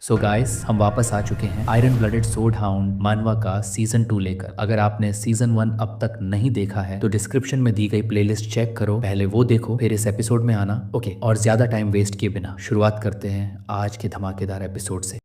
So guys हम वापस आ चुके हैं आयरन ब्लडेड सोर्ड हाउंड मानवा का सीजन 2 लेकर। अगर आपने सीजन 1 अब तक नहीं देखा है तो डिस्क्रिप्शन में दी गई प्लेलिस्ट चेक करो, पहले वो देखो फिर इस एपिसोड में आना। ओके, और ज्यादा टाइम वेस्ट किए बिना शुरुआत करते हैं आज के धमाकेदार एपिसोड से।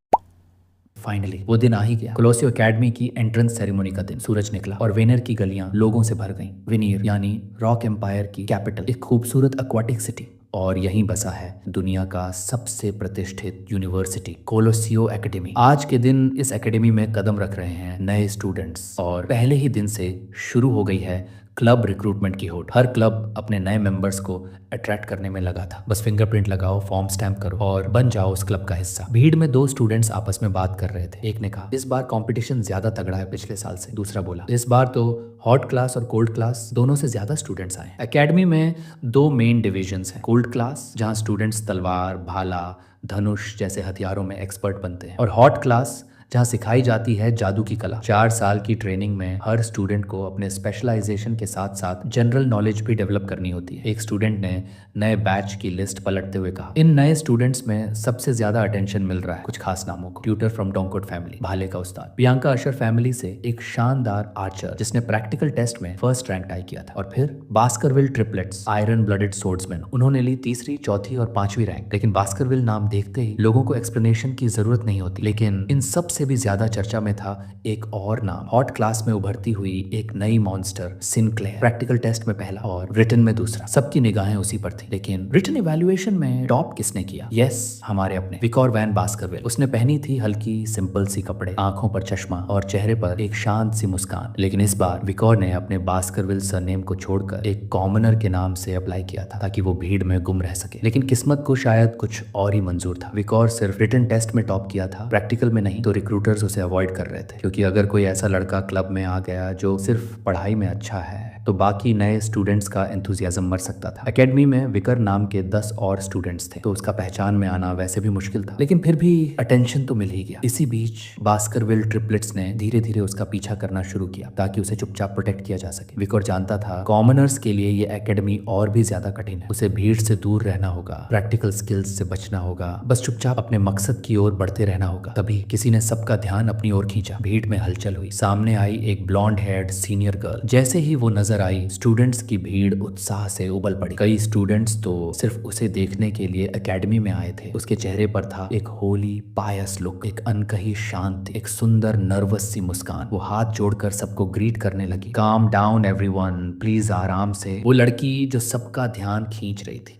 फाइनली वो दिन आ ही गया, कोलोसियो एकेडमी की एंट्रेंस सेरेमनी का दिन। सूरज निकला और वेनर की गलियां लोगों से भर गईं। वेनिर यानी रॉक एम्पायर की कैपिटल, एक खूबसूरत एक्वाटिक सिटी, और यहीं बसा है दुनिया का सबसे प्रतिष्ठित यूनिवर्सिटी कोलोसियो एकेडमी। आज के दिन इस एकेडमी में कदम रख रहे हैं नए स्टूडेंट्स, और पहले ही दिन से शुरू हो गई है क्लब रिक्रूटमेंट की होड़। हर क्लब अपने नए मेंबर्स को अट्रैक्ट करने में लगा था। बस फिंगरप्रिंट लगाओ, फॉर्म स्टैम्प करो और बन जाओ उस क्लब का हिस्सा। भीड़ में दो स्टूडेंट्स आपस में बात कर रहे थे। एक ने कहा, इस बार कंपटीशन ज्यादा तगड़ा है पिछले साल से। दूसरा बोला, इस बार तो हॉट क्लास और कोल्ड क्लास दोनों से ज्यादा स्टूडेंट्स आए। एकेडमी में दो मेन डिविजन्स हैं। कोल्ड क्लास जहाँ स्टूडेंट्स तलवार, भाला, धनुष जैसे हथियारों में एक्सपर्ट बनते हैं, और हॉट क्लास जहाँ सिखाई जाती है जादू की कला। 4 साल की ट्रेनिंग में हर स्टूडेंट को अपने स्पेशलाइजेशन के साथ साथ जनरल नॉलेज भी डेवलप करनी होती है। एक स्टूडेंट ने नए बैच की लिस्ट पलटते हुए कहा, इन नए स्टूडेंट्स में सबसे ज्यादा अटेंशन मिल रहा है कुछ खास नामों को। ट्यूटर फ्रॉम डोंकोट फैमिली, भाले का उस्ताद। प्रियंका अशर फैमिली से एक शानदार आर्चर जिसने प्रैक्टिकल टेस्ट में फर्स्ट रैंक टाई किया था। और फिर Baskerville triplets, iron blooded swordsman, उन्होंने ली तीसरी, चौथी और 5वीं रैंक। लेकिन बास्करविल नाम देखते ही लोगों को एक्सप्लेनेशन की जरूरत नहीं होती। लेकिन इन सब से भी ज्यादा चर्चा में था एक और नाम, हॉट क्लास में उभरती हुई एक नई मॉन्स्टर, सिनक्लेयर। प्रैक्टिकल टेस्ट में पहला और रिटन में दूसरा। सबकी निगाहें उसी पर थी। लेकिन रिटन इवैल्यूएशन में टॉप किसने किया? यस, हमारे अपने विकोर वैन बास्करविल। उसने पहनी थी हल्की सिंपल सी कपड़े, आंखों पर चश्मा और चेहरे पर एक शांत सी मुस्कान। लेकिन इस बार विकोर ने अपने बास्करविल सरनेम को छोड़कर एक कॉमनर के नाम से अप्लाई किया था ताकि वो भीड़ में गुम रह सके। लेकिन किस्मत को शायद कुछ और ही मंजूर था। विकोर सिर्फ रिटन टेस्ट में टॉप किया था, प्रैक्टिकल में नहीं। तो रिक्रूटर्स उसे अवॉइड कर रहे थे, क्योंकि अगर कोई ऐसा लड़का क्लब में आ गया जो सिर्फ पढ़ाई में अच्छा है तो बाकी नए स्टूडेंट्स का एंथुजियाज्म मर सकता था। एकेडमी में विकर नाम के 10 और स्टूडेंट्स थे, तो उसका पहचान में आना वैसे भी मुश्किल था। लेकिन फिर भी अटेंशन तो मिल ही गया। इसी बीच बास्करविल ट्रिपलेट्स ने धीरे धीरे उसका पीछा करना शुरू किया ताकि उसे चुपचाप प्रोटेक्ट किया जा सके। विकर जानता था कॉमनर्स के लिए ये एकेडमी और भी ज्यादा कठिन है। उसे भीड़ से दूर रहना होगा, प्रैक्टिकल स्किल्स से बचना होगा, बस चुपचाप अपने मकसद की ओर बढ़ते रहना होगा। तभी किसी ने सबका ध्यान अपनी ओर खींचा। भीड़ में हलचल हुई। सामने आई एक ब्लॉन्ड हेयर्ड सीनियर गर्ल। जैसे ही वो नजर आई, स्टूडेंट्स की भीड़ उत्साह से उबल पड़ी। कई स्टूडेंट्स तो सिर्फ उसे देखने के लिए एकेडमी में आए थे। उसके चेहरे पर था एक होली पायस लुक, एक अनकही शांति, एक सुंदर नर्वस सी मुस्कान। वो हाथ जोड़कर सबको ग्रीट करने लगी। काम डाउन एवरीवन, प्लीज आराम से। वो लड़की जो सबका ध्यान खींच रही थी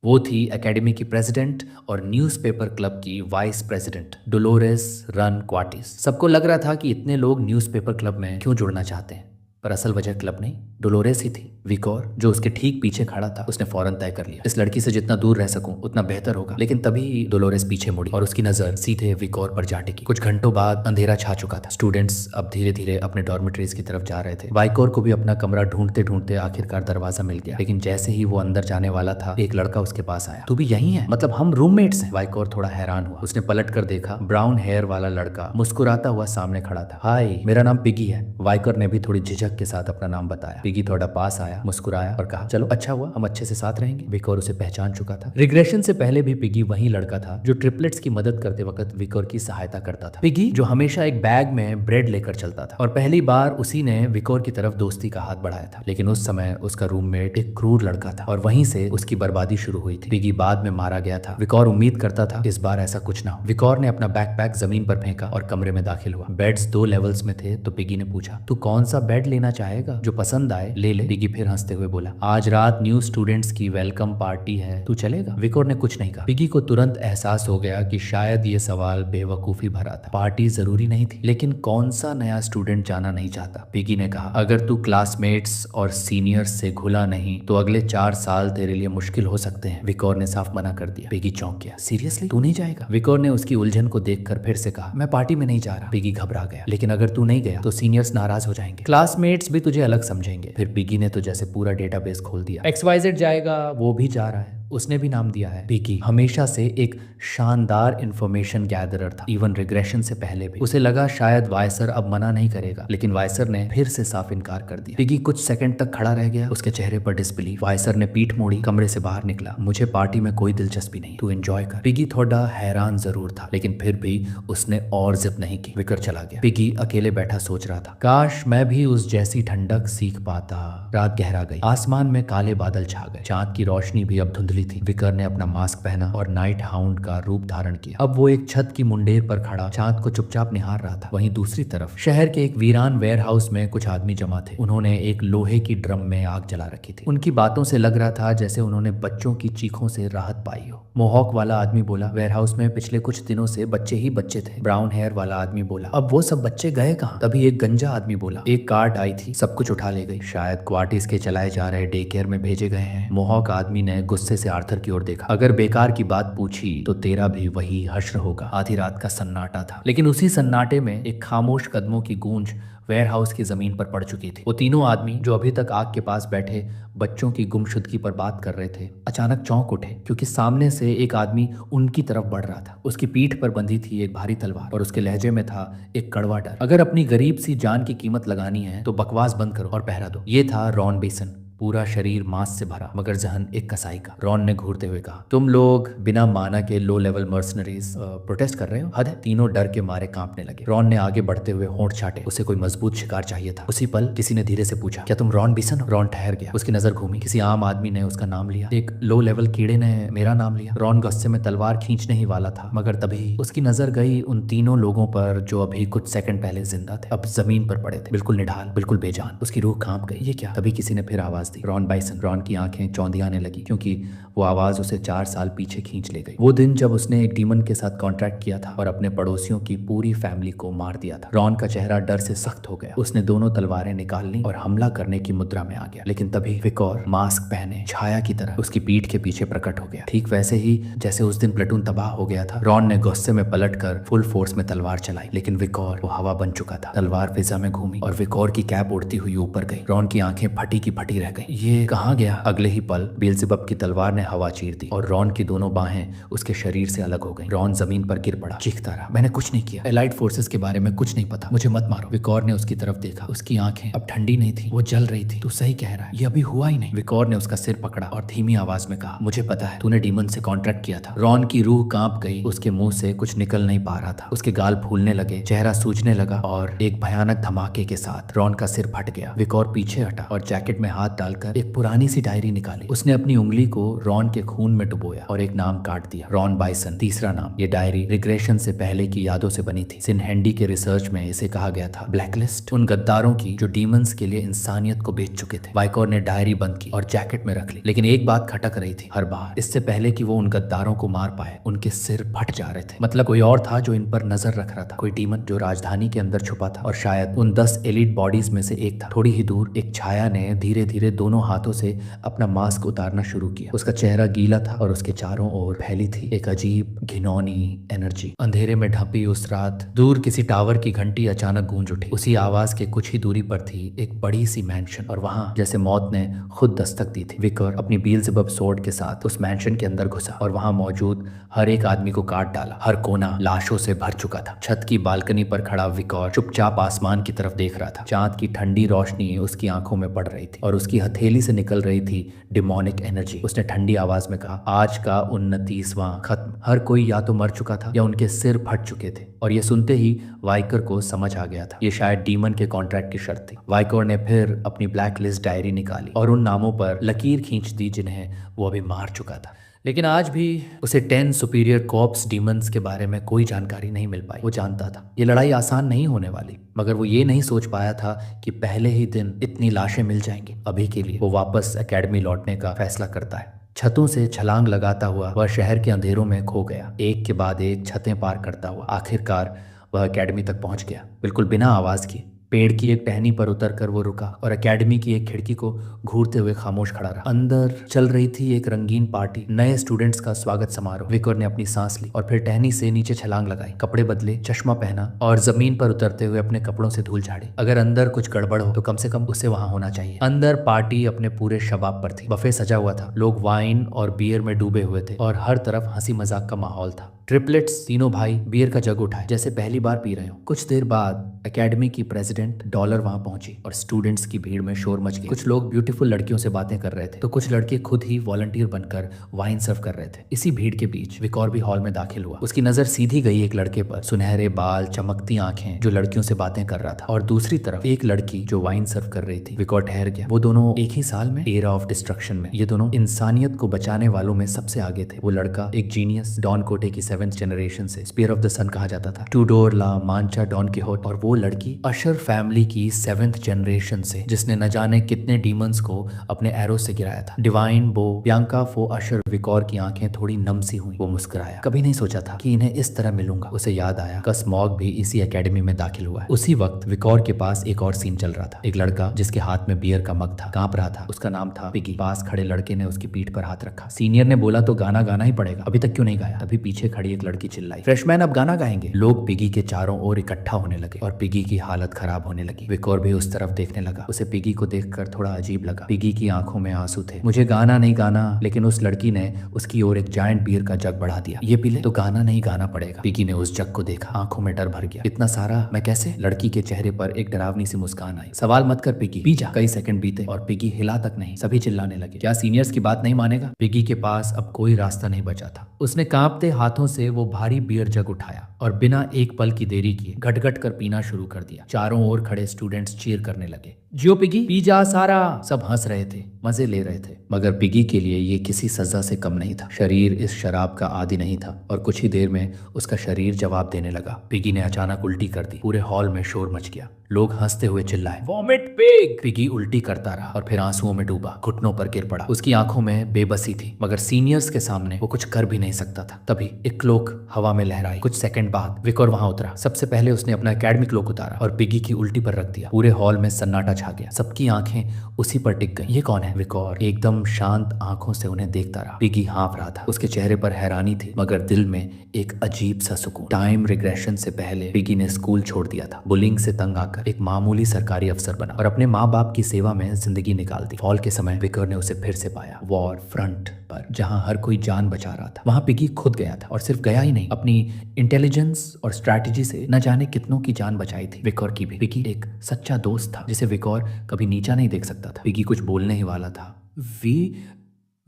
वो थी एकेडमी की प्रेसिडेंट और न्यूज़पेपर क्लब की वाइस प्रेसिडेंट, डोलोरेस रन क्वार्टिस। सबको लग रहा था कि इतने लोग न्यूज़पेपर क्लब में क्यों जुड़ना चाहते हैं, पर असल वजह क्लब नहीं, डोलोरेस ही थी। विकोर जो उसके ठीक पीछे खड़ा था, उसने फौरन तय कर लिया, इस लड़की से जितना दूर रह सकूं उतना बेहतर होगा। लेकिन तभी डोलोरेस पीछे मुड़ी और उसकी नजर सीधे विकोर पर जा टिकी। कुछ घंटों बाद अंधेरा छा चुका था। स्टूडेंट्स अब धीरे धीरे अपने डॉर्मेटरीज की तरफ जा रहे थे। विकोर को भी अपना कमरा ढूंढते ढूंढते आखिरकार दरवाजा मिल गया। लेकिन जैसे ही वो अंदर जाने वाला था, एक लड़का उसके पास आया। तू भी यही है? मतलब हम रूममेट्स हैं? विकोर थोड़ा हैरान हुआ। उसने पलट कर देखा, ब्राउन हेयर वाला लड़का मुस्कुराता हुआ सामने खड़ा था। हाय, मेरा नाम पिगी है। विकोर ने भी थोड़ी झिझक के साथ अपना नाम बताया। पिगी थोड़ा पास आया, मुस्कुराया और कहा, चलो अच्छा हुआ, हम अच्छे से साथ रहेंगे। विकोर उसे पहचान चुका था। रिग्रेशन से पहले भी पिगी वही लड़का था जो ट्रिपलेट्स की मदद करते वक्त विकोर की सहायता करता था। पिगी जो हमेशा एक बैग में ब्रेड लेकर चलता था, और पहली बार उसी ने विकोर की तरफ दोस्ती का हाथ बढ़ाया था। लेकिन उस समय उसका रूममेट एक क्रूर लड़का था और वहीं से उसकी बर्बादी शुरू हुई थी। पिगी बाद में मारा गया था। विकोर उम्मीद करता था इस बार ऐसा कुछ ना हो। विकोर ने अपना बैकपैक जमीन पर फेंका और कमरे में दाखिल हुआ। बेड्स 2 लेवल्स में थे, तो पिगी ने पूछा, तू कौन सा बेड लेना चाहेगा? जो पसंद आए ले ले। पिगी फिर हंसते हुए बोला, आज रात न्यू स्टूडेंट्स की वेलकम पार्टी है, तू चलेगा? विकोर ने कुछ नहीं कहा। पिगी को तुरंत एहसास हो गया कि शायद ये सवाल बेवकूफी भरा था। पार्टी जरूरी नहीं थी, लेकिन कौन सा नया स्टूडेंट जाना नहीं चाहता? पिगी ने कहा, अगर तू क्लासमेट्स और सीनियर्स से घुला नहीं तो अगले 4 साल तेरे लिए मुश्किल हो सकते हैं। विकोर ने साफ मना कर दिया। पिगी चौंक गया। सीरियसली तू नहीं जाएगा? विकोर ने उसकी उलझन को देखकर फिर से कहा, मैं पार्टी में नहीं जा रहा। पिगी घबरा गया। लेकिन अगर तू नहीं गया तो सीनियर्स नाराज हो जाएंगे, क्लासमेट्स भी तुझे अलग समझेंगे। फिर पिगी ने तो जैसे पूरा डेटाबेस खोल दिया। XYZ जाएगा, वो भी जा रहा है। उसने भी नाम दिया है पिगी। हमेशा से एक शानदार इंफॉर्मेशन गैदरर था, इवन रिग्रेशन से पहले भी। उसे लगा शायद वायसर अब मना नहीं करेगा, लेकिन वायसर ने फिर से साफ इनकार कर दिया। पिगी कुछ सेकंड तक खड़ा रह गया, उसके चेहरे पर डिसबिलीफ। वायसर ने पीठ मोड़ी, कमरे से बाहर निकला। मुझे पार्टी में कोई दिलचस्पी नहीं, तू एंजॉय कर। पिगी थोड़ा हैरान जरूर था, लेकिन फिर भी उसने और जिद नहीं की। विकर चला गया। पिगी अकेले बैठा सोच रहा था, काश मैं भी उस जैसी ठंडक सीख पाता। रात गहरा गई, आसमान में काले बादल छा गए, चांद की रोशनी भी अब धुंधली थी। विकर ने अपना मास्क पहना और नाइट हाउंड का रूप धारण किया। अब वो एक छत की मुंडेर पर खड़ा चांद को चुपचाप निहार रहा था। वहीं दूसरी तरफ शहर के एक वीरान वेयरहाउस में कुछ आदमी जमा थे। उन्होंने एक लोहे की ड्रम में आग जला रखी थी। उनकी बातों से लग रहा था जैसे उन्होंने बच्चों की चीखों से राहत पाई हो। मोहॉक वाला आदमी बोला, वेयरहाउस में पिछले कुछ दिनों से बच्चे ही बच्चे थे। ब्राउन हेयर वाला आदमी बोला, अब वो सब बच्चे गए कहाँ? तभी एक गंजा आदमी बोला, एक कार्ट आई थी, सब कुछ उठा ले गई, शायद क्वार्टिस के चलाए जा रहे डे केयर में भेजे गए हैं। मोहॉक आदमी ने गुस्से से आर्थर की ओर देखा, अगर बेकार की बात पूछी तो तेरा भी वही हश्र होगा। आधी रात का सन्नाटा था, लेकिन उसी सन्नाटे में एक खामोश कदमों की गूंज वेयरहाउस की जमीन पर पड़ चुकी थी। वो तीनों आदमी जो अभी तक आग के पास बैठे बच्चों की गुमशुदगी पर बात कर रहे थे, अचानक चौंक उठे, क्योंकि सामने से एक आदमी उनकी तरफ बढ़ रहा था। उसकी पीठ पर बंधी थी एक भारी तलवार और उसके लहजे में था एक कड़वा डर। अगर अपनी गरीब सी जान की कीमत लगानी है तो बकवास बंद करो और पहरा दो। ये था रॉन बेसन, पूरा शरीर मांस से भरा मगर जहन एक कसाई का। रॉन ने घूरते हुए कहा, तुम लोग बिना माना के लो लेवल मर्सनरीज प्रोटेस्ट कर रहे हो? हद है। तीनों डर के मारे कांपने लगे। रॉन ने आगे बढ़ते हुए होंठ छाटे, उसे कोई मजबूत शिकार चाहिए था। उसी पल किसी ने धीरे से पूछा, क्या तुम रॉन बिसन हो? रॉन ठहर गया, उसकी नजर घूमी। किसी आम आदमी ने उसका नाम लिया, एक लो लेवल कीड़े ने मेरा नाम लिया। रॉन गुस्से में तलवार खींचने ही वाला था, मगर तभी उसकी नजर गई उन तीनों लोगों पर जो अभी कुछ सेकंड पहले जिंदा थे, अब जमीन पर पड़े थे, बिल्कुल निढाल, बिल्कुल बेजान। उसकी रूह कांप गई। ये क्या? तभी किसी ने फिर आवाज दी, रॉन बाइसन। रॉन की आंखें चौंधियाने लगी, क्योंकि वो आवाज उसे 4 साल पीछे खींच ले गई। वो दिन जब उसने एक डीमन के साथ कॉन्ट्रैक्ट किया था और अपने पड़ोसियों की पूरी फैमिली को मार दिया था। रॉन का चेहरा डर से सख्त हो गया। उसने दोनों तलवारें निकाल ली और हमला करने की मुद्रा में आ गया। लेकिन तभी विकोर मास्क पहने छाया की तरह उसकी पीठ के पीछे प्रकट हो गया, ठीक वैसे ही जैसे उस दिन प्लेटून तबाह हो गया था। रॉन ने गुस्से में पलटकर फुल फोर्स में तलवार चलाई, लेकिन विकोर वो हवा बन चुका था। तलवार फिजा में घूमी और विकोर की कैप उड़ती हुई ऊपर गई। रॉन की आंखें फटी की फटी रह गई। ये कहाँ गया? अगले ही पल बेल्ज़ेबब की तलवार ने हवा चीर दी और रॉन की दोनों बाहें उसके शरीर से अलग हो गई। रॉन जमीन पर गिर पड़ा, चीखता रहा, मैंने कुछ नहीं किया, एलाइड फोर्सेस के बारे में कुछ नहीं पता, मुझे मत मारो। विकोर ने उसकी तरफ देखा, उसकी आंखें अब ठंडी नहीं थी, वो जल रही थी। तू सही कह रहा है, ये अभी हुआ ही नहीं। विकोर ने उसका सिर पकड़ा और धीमी आवाज में कहा, मुझे पता है, तूने डीमन से कॉन्ट्रैक्ट किया था। रॉन की रूह कांप गई, उसके मुंह से कुछ निकल नहीं पा रहा था। उसके गाल फूलने लगे, चेहरा सूजने लगा और एक भयानक धमाके के साथ रॉन का सिर फट गया। विकोर पीछे हटा और जैकेट में हाथ डालकर एक पुरानी सी डायरी निकाली। उसने अपनी उंगली को रॉन के खून में डुबोया और एक नाम काट दिया, रॉन बाइसन, तीसरा नाम। ये डायरी रिग्रेशन से पहले की यादों से बनी थी। सिनहेंडी के रिसर्च में इसे कहा गया था ब्लैकलिस्ट, उन गद्दारों की जो डीमंस के लिए इंसानियत को बेच चुके थे। वाइकोर ने डायरी बंद की और जैकेट में रख ली, लेकिन एक बात खटक रही थी हर बार, इससे पहले कि वो उन गद्दारों को मार पाए उनके सिर फट जा रहे थे। मतलब कोई और था जो इन पर नजर रख रहा था, कोई डीमन जो राजधानी के अंदर छुपा था और शायद उन 10 एलिट बॉडीज में से एक था। थोड़ी ही दूर एक छाया ने धीरे धीरे दोनों हाथों से अपना मास्क उतारना शुरू किया। उसका चेहरा गीला था और उसके चारों ओर फैली थी एक अजीब घिनौनी एनर्जी। अंधेरे में ढपी उस रात दूर किसी टावर की घंटी अचानक गूंज उठी। उसी आवाज के कुछ ही दूरी पर थी एक बड़ी सी मैंशन और वहां जैसे मौत ने खुद दस्तक दी थी। विकर अपनी बेल्ज़ेबब सोर्ड के साथ उस मैंशन के अंदर घुसा और वहां मौजूद हर एक आदमी को काट डाला। हर कोना लाशों से भर चुका था। छत की बालकनी पर खड़ा विकर चुपचाप आसमान की तरफ देख रहा था। चांद की ठंडी रोशनी उसकी आंखों में पड़ रही थी और उसकी हथेली से निकल रही थी डिमोनिक एनर्जी। उसने ठंडी आवाज में कहा, आज का 29वां खत्म। हर कोई या तो मर चुका था या उनके सिर फट चुके थे। और ये सुनते ही वाइकर को समझ आ गया था, ये शायद डीमन के कॉन्ट्रैक्ट की शर्त थी। वाइकर ने फिर अपनी ब्लैक लिस्ट डायरी निकाली और उन नामों पर लकीर खींच दी जिन्हें वो अभी मार चुका था। लेकिन आज भी उसे 10 सुपीरियर कॉप्स डीमंस के बारे में कोई जानकारी नहीं मिल पाई। वो जानता था ये लड़ाई आसान नहीं होने वाली, मगर वो ये नहीं सोच पाया था कि पहले ही दिन इतनी लाशें मिल जाएंगी। अभी के लिए वो वापस एकेडमी लौटने का फैसला करता है। छतों से छलांग लगाता हुआ वह शहर के अंधेरों में खो गया। एक के बाद एक छतें पार करता हुआ आखिरकार वह एकेडमी तक पहुंच गया, बिल्कुल बिना आवाज किए। पेड़ की एक टहनी पर उतरकर वो रुका और एकेडमी की एक खिड़की को घूरते हुए खामोश खड़ा रहा। अंदर चल रही थी एक रंगीन पार्टी, नए स्टूडेंट्स का स्वागत समारोह। विकोर ने अपनी सांस ली और फिर टहनी से नीचे छलांग लगाई, कपड़े बदले, चश्मा पहना और जमीन पर उतरते हुए अपने कपड़ों से धूल झाड़ी। अगर अंदर कुछ गड़बड़ हो तो कम से कम उसे वहां होना चाहिए। अंदर पार्टी अपने पूरे शबाब पर थी। बफे सजा हुआ था, लोग वाइन और बियर में डूबे हुए थे और हर तरफ हंसी मजाक का माहौल था। ट्रिपलेट्स तीनों भाई बियर का जग उठाए जैसे पहली बार पी रहे हो। कुछ देर बाद एकेडमी की प्रेसिडेंट डॉलर वहां पहुंची और स्टूडेंट्स की भीड़ में शोर मच गया। कुछ लोग ब्यूटीफुल लड़कियों से बातें कर रहे थे तो कुछ लड़के खुद ही वॉलंटियर बनकर वाइन सर्व कर रहे थे। इसी भीड़ के बीच विकोर भी हॉल में दाखिल हुआ। उसकी नजर सीधी गई एक लड़के पर, सुनहरे बाल, चमकती आंखें, जो लड़कियों से बातें कर रहा था, और दूसरी तरफ एक लड़की जो वाइन सर्व कर रही थी। विकोर ठहर गया। वो दोनों एक ही साल में, एरा ऑफ डिस्ट्रक्शन में, ये दोनों इंसानियत को बचाने वालों में सबसे आगे थे। वो लड़का एक जीनियस, डॉन कोटे की 7th जनरेशन से, स्पीयर ऑफ द सन कहा जाता था, टूडोर, ला मांचा, डॉन किहोट, और वो लड़की अशर फैमिली की 7th जनरेशन से, जिसने न जाने कितने डीमंस को अपने एरो से गिराया था। डिवाइन बो, बियांका फो अशर। विकोर की आंखें थोड़ी नम सी हुई। वो मुस्कुराया। कभी नहीं सोचा था कि इन्हें इस तरह मिलूंगा। उसे याद आया का स्मॉग भी इसी एकेडमी में दाखिल हुआ है। उसी वक्त विकोर के पास एक और सीन चल रहा था। एक लड़का जिसके हाथ में बियर का मग था, कांप रहा था। उसका नाम था पिगी। पास खड़े लड़के ने उसकी पीठ पर हाथ रखा। सीनियर ने बोला तो गाना गाना ही पड़ेगा, अभी तक क्यों नहीं गाया? तभी पीछे खड़ी एक लड़की चिल्लाई, फ्रेशमैन अब गाना गाएंगे। लोग पिगी के चारों ओर इकट्ठा होने लगे और पिगी की हालत खराब होने लगी। विकोर भी उस तरफ देखने लगा। उसे पिगी को देखकर थोड़ा अजीब लगा। पिगी की आंखों में आंसू थे। मुझे गाना नहीं गाना, लेकिन उस लड़की ने उसकी ओर एक जायंट बियर का जग बढ़ा दिया। ये पी ले तो गाना नहीं गाना पड़ेगा। पिगी ने उस जग को देखा, आंखों में डर भर गया। इतना सारा मैं कैसे? लड़की के चेहरे पर एक डरावनी सी मुस्कान आई। सवाल मत कर पिगी, पी जा। कई सेकंड बीते और पिगी हिला तक नहीं। सभी चिल्लाने लगे, क्या सीनियर्स की बात नहीं मानेगा? पिगी के पास अब कोई रास्ता नहीं बचा था। उसने कांपते हाथों से वो भारी बियर जग उठाया और बिना एक पल की देरी किए घट घट कर पीना शुरू कर दिया। चारों ओर खड़े स्टूडेंट्स चीयर करने लगे, जियो पिगी, पी जा सारा। सब हंस रहे थे, मजे ले रहे थे, मगर पिगी के लिए ये किसी सजा से कम नहीं था। शरीर इस शराब का आदी नहीं था और कुछ ही देर में उसका शरीर जवाब देने लगा। पिगी ने अचानक उल्टी कर दी। पूरे हॉल में शोर मच गया। लोग हंसते हुए चिल्लाए, वॉमिट पिग। पिगी उल्टी करता रहा और फिर आंसुओं में डूबा, घुटनों पर गिर पड़ा। उसकी आंखों में बेबसी थी, मगर सीनियर्स के सामने वो कुछ कर भी नहीं सकता था। तभी एक क्लोक हवा में लहराई। कुछ सेकंड बाद विकोर वहां उतरा। सबसे पहले उसने अपना एकेडमिक क्लोक उतारा और पिगी की उल्टी पर रख दिया। पूरे हॉल में सन्नाटा छा गया। सबकी आंखें उसी पर टिक गई। ये कौन है? विकोर एकदम शांत आंखों से उन्हें देखता रहा। पिगी हाँफ रहा था। उसके चेहरे पर हैरानी थी, मगर दिल में एक अजीब सा सुकून। टाइम रिग्रेशन से पहले पिगी ने स्कूल छोड़ दिया था। बुलिंग से तंग आकर एक मामूली सरकारी अफसर बना और अपने माँ बाप की सेवा में जिंदगी निकाल दी। फॉल के समय विकोर ने उसे फिर से पाया, वॉर फ्रंट पर, जहां हर कोई जान बचा रहा था। वहां पिगी खुद गया था और सिर्फ गया ही नहीं, अपनी इंटेलिजेंस और स्ट्रैटेजी से न जाने कितनों की जान बचाई थी, विकोर की भी। पिगी एक सच्चा दोस्त था जिसे विकोर कभी नीचा नहीं देख सकता था। पिगी कुछ बोलने ही वाला था।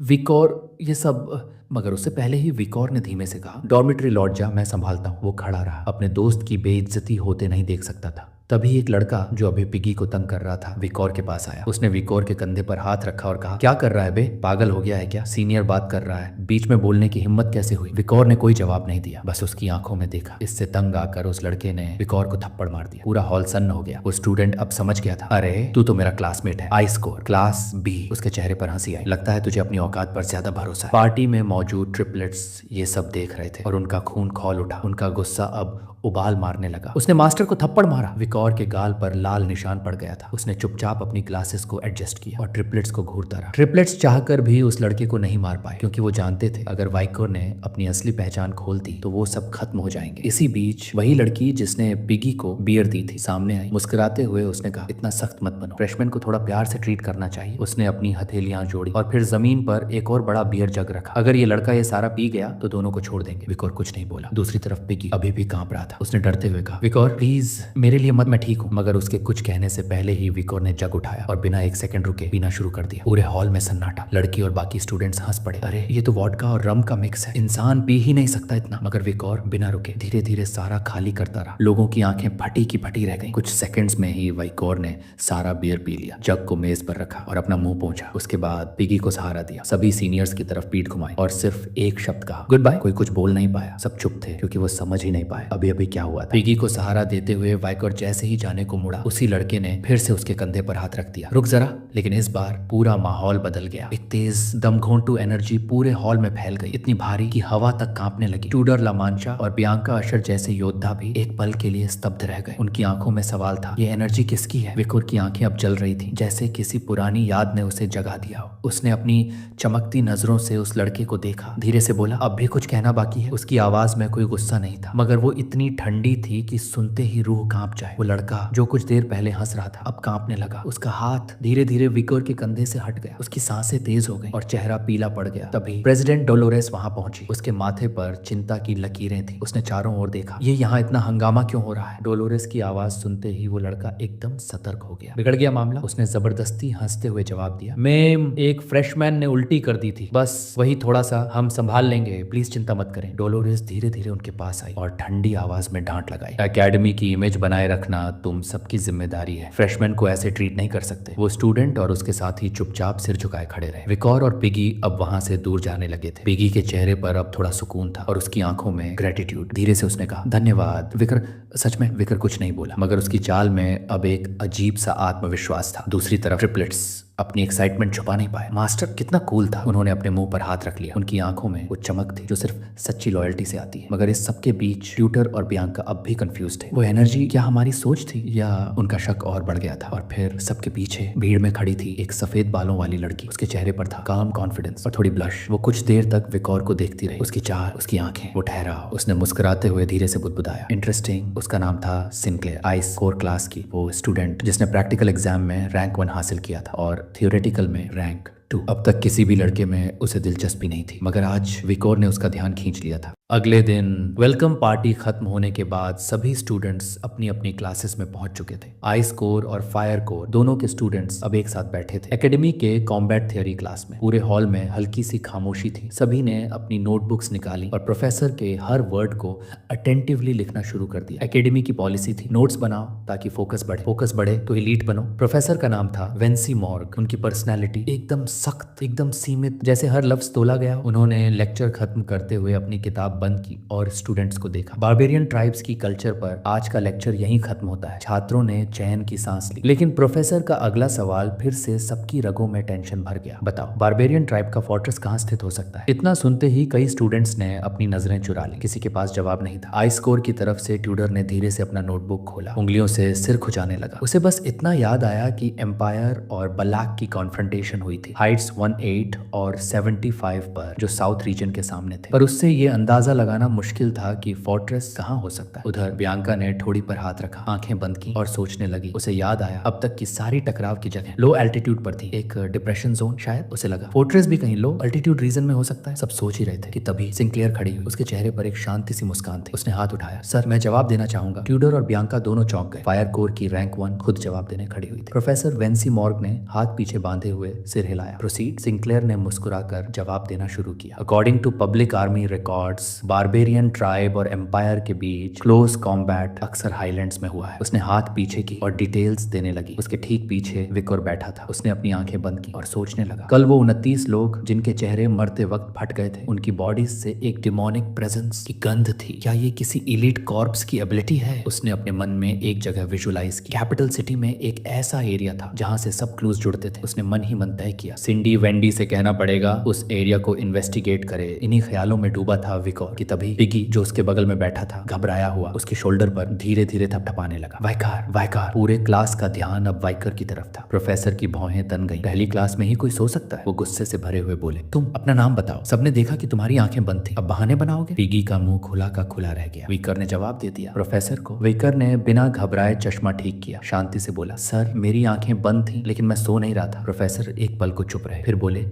विकोर ये सब, मगर उससे पहले ही विकोर ने धीमे से कहा, डॉर्मिटरी लौट जा, मैं संभालता हूँ। वो खड़ा रहा, अपने दोस्त की बेइज्जती होते नहीं देख सकता था। तभी एक लड़का जो अभी पिगी को तंग कर रहा था विकोर के पास आया। उसने विकोर के कंधे पर हाथ रखा और कहा, क्या कर रहा है बे? पागल हो गया है क्या? सीनियर बात कर रहा है, बीच में बोलने की हिम्मत कैसे हुई? विकोर ने कोई जवाब नहीं दिया, बस उसकी आंखों में देखा। इससे तंग आकर उस लड़के ने विकोर को थप्पड़ मार दिया। पूरा हॉल सन्न हो गया। वो स्टूडेंट अब समझ गया था, अरे तू तो मेरा क्लासमेट है, आई स्कोर क्लास बी। उसके चेहरे पर हंसी आई। लगता है तुझे अपनी औकात पर ज्यादा भरोसा है। पार्टी में मौजूद ट्रिपलेट्स ये सब देख रहे थे और उनका खून खौल उठा। उनका गुस्सा अब उबाल मारने लगा। उसने मास्टर को थप्पड़ मारा। विकोर के गाल पर लाल निशान पड़ गया था। उसने चुपचाप अपनी क्लासेस को एडजस्ट किया और ट्रिपलेट्स को घूरता रहा। ट्रिपलेट्स चाहकर भी उस लड़के को नहीं मार पाए, क्योंकि वो जानते थे अगर विकोर ने अपनी असली पहचान खोल दी तो वो सब खत्म हो जाएंगे। इसी बीच वही लड़की जिसने पिगी को बियर दी थी सामने आई। मुस्कुराते हुए उसने कहा, इतना सख्त मत बनो, फ्रेशमैन को थोड़ा प्यार से ट्रीट करना चाहिए। उसने अपनी हथेलियां जोड़ी और फिर जमीन पर एक और बड़ा बियर जग रखा। अगर ये लड़का ये सारा पी गया तो दोनों को छोड़ देंगे। विकोर कुछ नहीं बोला। दूसरी तरफ पिगी अभी भी कांप रहा था। उसने डरते हुए कहा, विकोर प्लीज मेरे लिए मत, मैं ठीक हूँ। मगर उसके कुछ कहने से पहले ही विकोर ने जग उठाया और बिना एक सेकंड रुके पीना शुरू कर दिया। पूरे हॉल में सन्नाटा। लड़की और बाकी स्टूडेंट्स हंस पड़े। अरे ये तो वोडका और रम का मिक्स है, इंसान पी ही नहीं सकता इतना। मगर विकोर बिना रुके धीरे धीरे सारा खाली करता रहा। लोगों की आंखें फटी की फटी रह गईं। कुछ सेकंड्स में ही विकोर ने सारा बियर पी लिया, जग को मेज पर रखा और अपना मुंह पहुंचा। उसके बाद पिगी को सहारा दिया। सभी सीनियर्स की तरफ पीठ घुमाई और सिर्फ एक शब्द कहा, गुड बाय। कोई कुछ बोल नहीं पाया, सब चुप थे क्योंकि वो समझ ही नहीं पाए अभी अभी अभी क्या हुआ था। पिगी को सहारा देते हुए वाइकर जैसे ही जाने को मुड़ा, उसी लड़के ने फिर से उसके कंधे पर हाथ रख दिया। रुक जरा। लेकिन इस बार पूरा माहौल बदल गया। एक तेज दमघोंटू एनर्जी पूरे हॉल में फैल गई, इतनी भारी कि हवा तक कांपने लगी। ट्यूडर, लामांशा और बियांका अशर जैसे योद्धा भी एक पल के लिए स्तब्ध रह गए। उनकी आंखों में सवाल था, ये एनर्जी किसकी है? विकोर की आंखें अब जल रही थी, जैसे किसी पुरानी याद ने उसे जगा दिया हो। उसने अपनी चमकती नजरों से उस लड़के को देखा, धीरे से बोला, अब भी कुछ कहना बाकी है? उसकी आवाज में कोई गुस्सा नहीं था, मगर वो इतनी ठंडी थी कि सुनते ही रूह कांप जाए। वो लड़का जो कुछ देर पहले हंस रहा था अब कांपने लगा। उसका हाथ धीरे धीरे विकोर के कंधे से हट गया, उसकी सांसें तेज हो गई और चेहरा पीला पड़ गया। तभी प्रेसिडेंट डोलोरेस वहां पहुंची। उसके माथे पर चिंता की लकीरें थी। उसने चारों ओर देखा, ये यहाँ इतना हंगामा क्यों हो रहा है? डोलोरेस की आवाज सुनते ही वो लड़का एकदम सतर्क हो गया। बिगड़ गया मामला? उसने जबरदस्ती हंसते हुए जवाब दिया, मैम, एक फ्रेशमैन ने उल्टी कर दी थी, बस वही थोड़ा सा, हम संभाल लेंगे, प्लीज चिंता मत करें। डोलोरेस धीरे धीरे उनके पास आई और ठंडी आवाज में डांट लगाई, एकेडमी की इमेज बनाए रखना तुम सबकी जिम्मेदारी है। फ्रेशमैन को ऐसे ट्रीट नहीं कर सकते। वो स्टूडेंट और उसके साथ ही चुपचाप सिर झुकाए खड़े रहे। विकोर और पिगी अब वहां से दूर जाने लगे थे। पिगी के चेहरे पर अब थोड़ा सुकून था और उसकी आंखों में ग्रेटिट्यूड। धीरे से उसने कहा, धन्यवाद विकर। सच में? विकर कुछ नहीं बोला, मगर उसकी चाल में अब एक अजीब सा आत्मविश्वास था। दूसरी तरफ ट्रिपलेट्स अपनी एक्साइटमेंट छुपा नहीं पाए। मास्टर कितना कूल था। उन्होंने अपने मुंह पर हाथ रख लिया। उनकी आंखों में वो चमक थी जो सिर्फ सच्ची लॉयल्टी से आती है। मगर इस सबके बीच ट्यूटर और बियांका अब भी कंफ्यूज थे। वो एनर्जी क्या हमारी सोच थी या उनका शक और बढ़ गया था? और फिर सबके पीछे भीड़ में खड़ी थी एक सफेद बालों वाली लड़की। उसके चेहरे पर था काम कॉन्फिडेंस और थोड़ी ब्लश। वो कुछ देर तक विकोर को देखती रही, उसकी चाल, उसकी आंखें। वो ठहरा, उसने मुस्कुराते हुए धीरे से बुदबुदाया, इंटरेस्टिंग। उसका नाम था सिंक्लेयर, आइस कोर क्लास की वो स्टूडेंट जिसने प्रैक्टिकल एग्जाम में रैंक 1 हासिल किया था और थियोरेटिकल में रैंक 2। अब तक किसी भी लड़के में उसे दिलचस्पी नहीं थी, मगर आज विकोर ने उसका ध्यान खींच लिया था। अगले दिन वेलकम पार्टी खत्म होने के बाद सभी स्टूडेंट्स अपनी अपनी क्लासेस में पहुंच चुके थे। आइस कोर और फायर कोर दोनों के स्टूडेंट्स अब एक साथ बैठे थे एकेडमी के कॉम्बैट थियोरी क्लास में। पूरे हॉल में हल्की सी खामोशी थी। सभी ने अपनी नोटबुक्स निकाली और प्रोफेसर के हर वर्ड को अटेंटिवली लिखना शुरू कर दिया। एकेडमी की पॉलिसी थी, नोट्स बनाओ ताकि फोकस बढ़े तो एलीट बनो। प्रोफेसर का नाम था वेंसी मॉर्ग। उनकी पर्सनैलिटी एकदम सख्त, एकदम सीमित, जैसे हर लफ्ज तोला गया। उन्होंने लेक्चर खत्म करते हुए अपनी किताब बंद की और स्टूडेंट्स को देखा। बारबेरियन ट्राइब्स की कल्चर पर आज का लेक्चर यहीं खत्म होता है। छात्रों ने चैन की सांस ली। लेकिन प्रोफेसर का अगला सवाल फिर से सबकी रगों में टेंशन भर गया। बताओ, बारबेरियन ट्राइब का फोर्ट्रेस कहाँ स्थित हो सकता है? इतना सुनते ही कई स्टूडेंट्स ने अपनी नजरें चुरा ली। किसी के पास जवाब नहीं था। आइस कोर की तरफ से ट्यूडर ने धीरे से अपना नोटबुक खोला, उंगलियों से सिर खुजाने लगा। उसे बस इतना याद आया कि एम्पायर और बलाक की कॉन्फ्रंटेशन हुई थी हाइट्स 18 और 75 पर, जो साउथ रीजन के सामने थे। पर उससे ये अंदाजा लगाना मुश्किल था कि फोर्ट्रेस कहाँ हो सकता है। उधर बियांका ने ठोड़ी पर हाथ रखा, आंखें बंद की और सोचने लगी। उसे याद आया अब तक की सारी टकराव की जगह लो एल्टीट्यूड पर थी, एक डिप्रेशन जोन शायद। उसे लगा फोर्ट्रेस भी कहीं लो एल्टीट्यूड रीजन में हो सकता है। सब सोच ही रहे थे कि तभी सिंक्लेयर खड़ी हुई। उसके चेहरे पर एक शांति सी मुस्कान थी। उसने हाथ उठाया, सर मैं जवाब देना चाहूंगा। ट्यूडर और बियांका दोनों चौंक गए। फायर कोर की रैंक 1 खुद जवाब देने खड़ी हुई थी। प्रोफेसर वेंसी मॉर्ग ने हाथ पीछे बांधे हुए सिर हिलाया। प्रोसीड। सिंक्लेयर ने मुस्कुराकर जवाब देना शुरू किया। According to public army records, barbarian tribe और एम्पायर के बीच क्लोज कॉम्बैट अक्सर हाईलैंड्स में हुआ है। उसने हाथ पीछे की और डिटेल्स देने लगी। उसके ठीक पीछे विकोर बैठा था। उसने अपनी आंखें बंद की और सोचने लगा। कल वो 29 लोग जिनके चेहरे मरते वक्त फट गए थे, उनकी बॉडी से एक डिमोनिक प्रेजेंस की गंध थी। क्या ये किसी इलीट कॉर्प्स की एबिलिटी है? उसने अपने मन में एक जगह विजुलाइज की। कैपिटल सिटी में एक ऐसा एरिया था जहां से सब क्लूज जुड़ते थे। उसने मन ही मन तय किया, सिंडी वेंडी से कहना पड़ेगा उस एरिया को इन्वेस्टिगेट करे। इन्हीं ख्यालों में डूबा था विकोर कि तभी पिगी जो उसके बगल में बैठा था घबराया हुआ उसके शोल्डर पर धीरे धीरे थपथपाने लगा। वाइकार, वाइकार। पूरे क्लास का ध्यान अब वाइकर की तरफ था। प्रोफेसर की भौहें तन गई। पहली क्लास में ही कोई सो सकता है? वो गुस्से से भरे हुए बोले, तुम अपना नाम बताओ। सबने देखा कि तुम्हारी आंखें बंद थी, अब बहाने बनाओगे? पिगी का मुंह खुला का खुला रह गया। वाइकर ने जवाब दे दिया प्रोफेसर को। वाइकर ने बिना घबराए चश्मा ठीक किया, शांति से बोला, सर मेरी आंखें बंद थी लेकिन मैं सो नहीं रहा था। प्रोफेसर एक पल को चुप रहे, फिर बोले,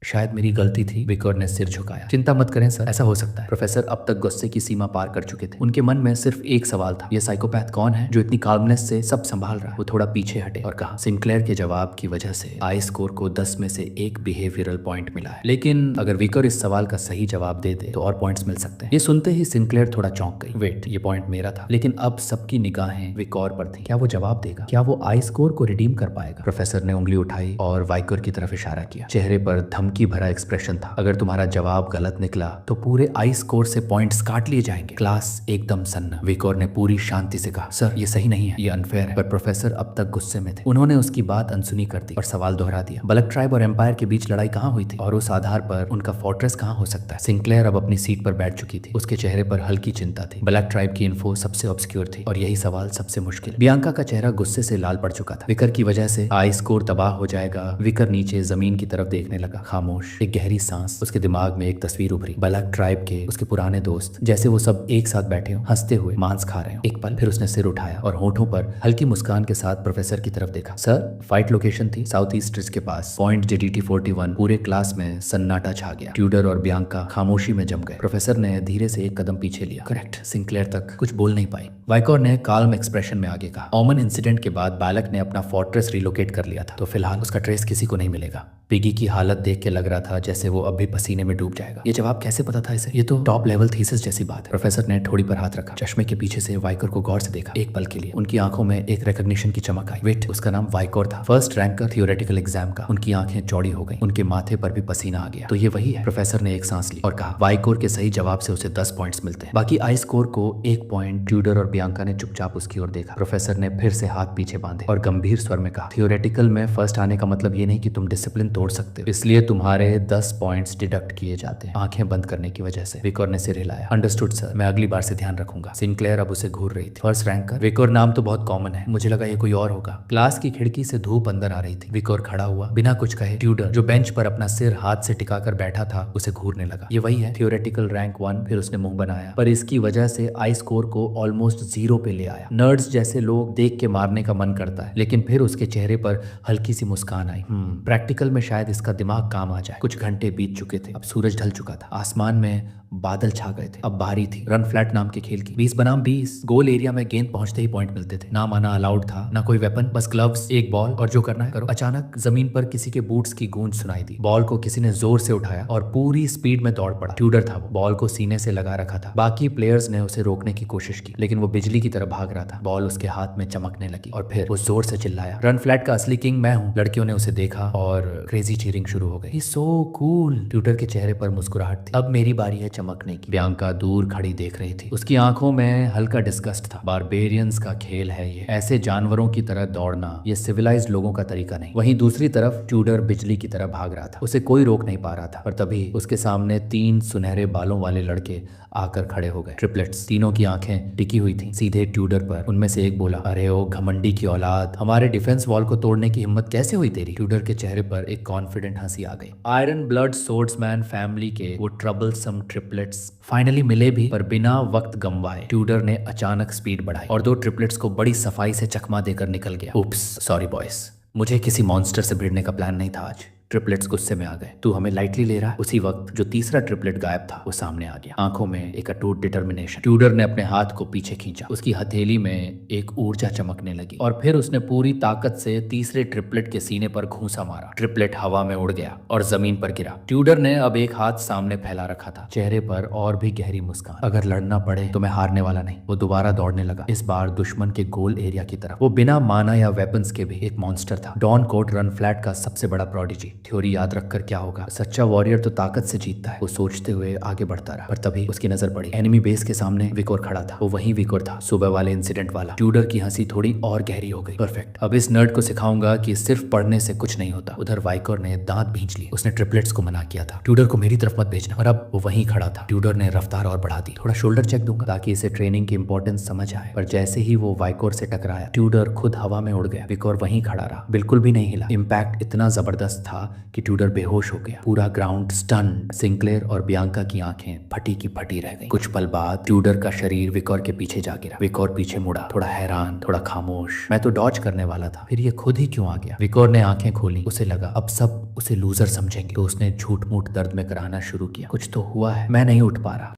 शायद मेरी गलती थी। विकोर ने सिर झुकाया। चिंता मत करें सर, ऐसा हो सकता है। प्रोफेसर अब तक गुस्से की सीमा पार कर चुके थे। उनके मन में सिर्फ एक सवाल था, ये साइकोपैथ कौन है जो इतनी काल्मनेस से सब संभाल रहा है? वो थोड़ा पीछे हटे और कहा, सिंक्लेयर के जवाब की वजह से आइस कोर को 10 में से 1 बिहेवियरल पॉइंट मिला है, लेकिन अगर विकोर इस सवाल का सही जवाब दे दे तो और पॉइंट्स मिल सकते हैं। ये सुनते ही सिंक्लेयर थोड़ा चौंक गई। वेट, ये पॉइंट मेरा था। लेकिन अब सबकी निगाहें विकोर पर थी। क्या वो जवाब देगा? क्या वो आइस कोर को रिडीम कर पाएगा? प्रोफेसर ने उंगली उठाई और वाइकर की तरफ इशारा किया। चेहरे पर धमकी भरा एक्सप्रेशन था। अगर तुम्हारा जवाब गलत निकला तो पूरे आई स्कोर से पॉइंट्स काट लिए जाएंगे। क्लास एकदम सन्न। विकोर ने पूरी शांति से कहा, सर ये सही नहीं है, ये अनफेयर है। पर प्रोफेसर अब तक गुस्से में थे। उन्होंने उसकी बात अनसुनी कर दी और सवाल दोहरा दिया, बलक ट्राइब और एम्पायर के बीच लड़ाई कहाँ हुई थी और उस आधार पर उनका फोर्ट्रेस कहाँ हो सकता है। सिंक्लेयर अब अपनी सीट पर बैठ चुकी थी। उसके चेहरे पर हल्की चिंता थी। ब्लैक ट्राइब की इन्फो सबसे ऑब्सक्योर थी और यही सवाल सबसे मुश्किल। बियांका का चेहरा गुस्से से लाल पड़ चुका था। विकर की वजह से आई स्कोर तबाह हो जाएगा। विकर नीचे जमीन की तरफ देखने लगा, खामोश। एक गहरी सांस। उसके दिमाग में एक तस्वीर उभरी, ब्लैक ट्राइब के उसके पुराने दोस्त, जैसे वो सब एक साथ बैठे हो, हंसते हुए मांस खा रहे हो। एक पल फिर उसने सिर उठाया और होठों पर हल्की मुस्कान के साथ प्रोफेसर की तरफ देखा। सर, फाइट लोकेशन थी साउथ ईस्ट रिज के पास, पॉइंट JDT 41। पूरे क्लास में सन्नाटा छा गया। ट्यूडर और बियांका खामोशी में जम गए। प्रोफेसर ने धीरे से एक कदम पीछे लिया। करेक्ट। सिंक्लेयर तक कुछ बोल नहीं पाई। वाइकोर ने काल्म एक्सप्रेशन में आगे कहा, ओमन इंसिडेंट के बाद बालक ने अपना फोर्ट्रेस रिलोकेट कर लिया था, तो फिलहाल उसका ट्रेस किसी को नहीं मिलेगा। पिगी की हालत देख के लग रहा था जैसे वो अभी पसीने में डूब जाएगा। ये जवाब कैसे पता था इसे? ये तो टॉप लेवल थीसिस जैसी बात है। प्रोफेसर ने ठोड़ी पर हाथ रखा, चश्मे के पीछे से वाइकोर को गौर से देखा। एक पल के लिए उनकी आंखों में एक रिकॉग्निशन की चमक आई। वेट, उसका नाम वाइकोर था, फर्स्ट रैंकर थियोरेटिकल एग्जाम का। उनकी आंखें चौड़ी हो गई, उनके माथे पर भी पसीना आ गया। तो ये वही है। प्रोफेसर ने एक सांस ली और कहा, वाइकोर के सही जवाब से उसे 10 पॉइंट्स मिलते हैं, बाकी आई स्कोर को 1 पॉइंट। ट्यूडर और बियांका ने चुपचाप उसकी ओर देखा। प्रोफेसर ने फिर से हाथ पीछे बांधे और गंभीर स्वर में कहा, थियोरेटिकल में फर्स्ट आने का मतलब ये नहीं कि तुम डिसिप्लिन तोड़ सकते हो, इसलिए तुम्हारे 10 पॉइंट्स डिडक्ट किए जाते हैं आंखें बंद करने की वजह से। विकोर ने सिर हिलाया। अंडरस्टूड सर, मैं अगली बार से ध्यान रखूंगा। सिंक्लेयर अब उसे घूर रही थी। फर्स्ट रैंकर विकोर नाम तो बहुत कॉमन है, मुझे लगा ये कोई और होगा। क्लास की खिड़की से धूप अंदर आ रही थी। विकोर खड़ा हुआ बिना कुछ कहे। ट्यूडर जो बेंच पर अपना सिर हाथ से टिकाकर बैठा था उसे घूरने लगा। ये वही है, थियोरेटिकल रैंक 1। फिर उसने मुंह बनाया, पर इसकी वजह से आई स्कोर को ऑलमोस्ट 0 पे ले आया। नर्ड्स जैसे लोग देख के मारने का मन करता है, लेकिन फिर उसके चेहरे पर हल्की सी मुस्कान आई। प्रैक्टिकल में शायद इसका दिमाग काम आ जाए। कुछ घंटे बीत चुके थे। अब सूरज ढल चुका था। आसमान में बादल छा गए थे। अब बारी थी रन फ्लैट नाम के खेल की। 20 बनाम 20 गोल एरिया में गेंद पहुंचते ही पॉइंट मिलते थे। ना माना अलाउड था, ना कोई वेपन, बस ग्लव्स, एक बॉल और जो करना है करो। अचानक जमीन पर किसी के बूट्स की गूंज सुनाई दी। बॉल को किसी ने जोर से उठाया और पूरी स्पीड में दौड़ पड़ा। ट्यूडर था वो, बॉल को सीने से लगा रखा था। बाकी प्लेयर्स ने उसे रोकने की कोशिश की, लेकिन वो बिजली की तरह भाग रहा था। बॉल उसके हाथ में चमकने लगी और फिर वो जोर से चिल्लाया, रन फ्लैट का असली किंग मैं हूँ। लड़कियों ने उसे देखा और क्रेजी चीयरिंग शुरू हो गई। So cool. ट्यूडर के चेहरे पर मुस्कुराहट थी। अब मेरी बारी है चमकने की। बियांका दूर खड़ी देख रही थी। उसकी आंखों में हल्का डिस्गस्ट था। बारबेरियंस का खेल है ये, ऐसे जानवरों की तरह दौड़ना, ये सिविलाइज्ड लोगों का तरीका नहीं। वहीं दूसरी तरफ ट्यूडर बिजली की तरह भाग रहा था। उसे कोई रोक नहीं पा रहा था। पर तभी उसके सामने 3 सुनहरे बालों वाले लड़के आकर खड़े हो गए। ट्रिपलेट्स। तीनों की आंखें टिकी हुई थी सीधे ट्यूडर पर। उनमें से एक बोला, अरे ओ घमंडी की औलाद, हमारे डिफेंस वॉल को तोड़ने की हिम्मत कैसे हुई तेरी? ट्यूडर के चेहरे पर एक कॉन्फिडेंट हंसी आ गई। आयरन ब्लड सोर्ड्समैन फैमिली के वो ट्रबलसम ट्रिपलेट्स फाइनली मिले भी, पर बिना वक्त गंवाए ट्यूडर ने अचानक स्पीड बढ़ाई और 2 ट्रिपलेट्स को बड़ी सफाई से चकमा देकर निकल गया। उप्स, सॉरी बॉयज, मुझे किसी मॉन्स्टर से भिड़ने का प्लान नहीं था आज। ट्रिपलेट्स गुस्से में आ गए। तू हमें लाइटली ले रहा है? उसी वक्त जो तीसरा ट्रिपलेट गायब था वो सामने आ गया, आंखों में एक अटूट डिटर्मिनेशन। ट्यूडर ने अपने हाथ को पीछे खींचा। उसकी हथेली में एक ऊर्जा चमकने लगी और फिर उसने पूरी ताकत से तीसरे ट्रिपलेट के सीने पर घूंसा मारा। ट्रिपलेट हवा में उड़ गया और जमीन पर गिरा। ट्यूडर ने अब एक हाथ सामने फैला रखा था, चेहरे पर और भी गहरी मुस्कान। अगर लड़ना पड़े तो मैं हारने वाला नहीं। वो दोबारा दौड़ने लगा, इस बार दुश्मन के गोल एरिया की तरफ। वो बिना माना या वेपन्स के भी एक मॉन्स्टर था। डॉन कोट रन फ्लैट का सबसे बड़ा प्रोडिजी। थ्योरी याद रखकर क्या होगा, सच्चा वॉरियर तो ताकत से जीतता है। वो सोचते हुए आगे बढ़ता रहा, पर तभी उसकी नजर पड़ी। एनिमी बेस के सामने विकोर खड़ा था। वो वही विकोर था, सुबह वाले इंसिडेंट वाला। ट्यूडर की हंसी थोड़ी और गहरी हो गई। परफेक्ट, अब इस नर्ड को सिखाऊंगा कि सिर्फ पढ़ने से कुछ नहीं होता। उधर वाइकोर ने दांत भींच लिए। उसने ट्रिपलेट्स को मना किया था, ट्यूडर को मेरी तरफ मत भेजना, और अब वो वहीं खड़ा था। ट्यूडर ने रफ्तार और बढ़ा दी। थोड़ा शोल्डर चेक दूंगा ताकि इसे ट्रेनिंग की इंपॉर्टेंस समझ आए। पर जैसे ही वो वाइकोर से टकराया, ट्यूडर खुद हवा में उड़ गया। विकोर वहीं खड़ा रहा, बिल्कुल भी नहीं हिला। इम्पैक्ट इतना जबरदस्त था कि ट्यूडर बेहोश हो गया। पूरा ग्राउंड स्टन्ड। सिंक्लेयर और बियांका की आंखें फटी की फटी रह गईं। कुछ पल बाद ट्यूडर का शरीर विकोर के पीछे जा गिरा। विकोर पीछे मुड़ा, थोड़ा हैरान, थोड़ा खामोश। मैं तो डॉज करने वाला था, फिर ये खुद ही क्यों आ गया? विकोर ने आंखें खोली। उसे लगा अब सब उसे लूजर समझेंगे, तो उसने झूठ मूठ दर्द में कराना शुरू किया। कुछ तो हुआ है, मैं नहीं उठ पा रहा।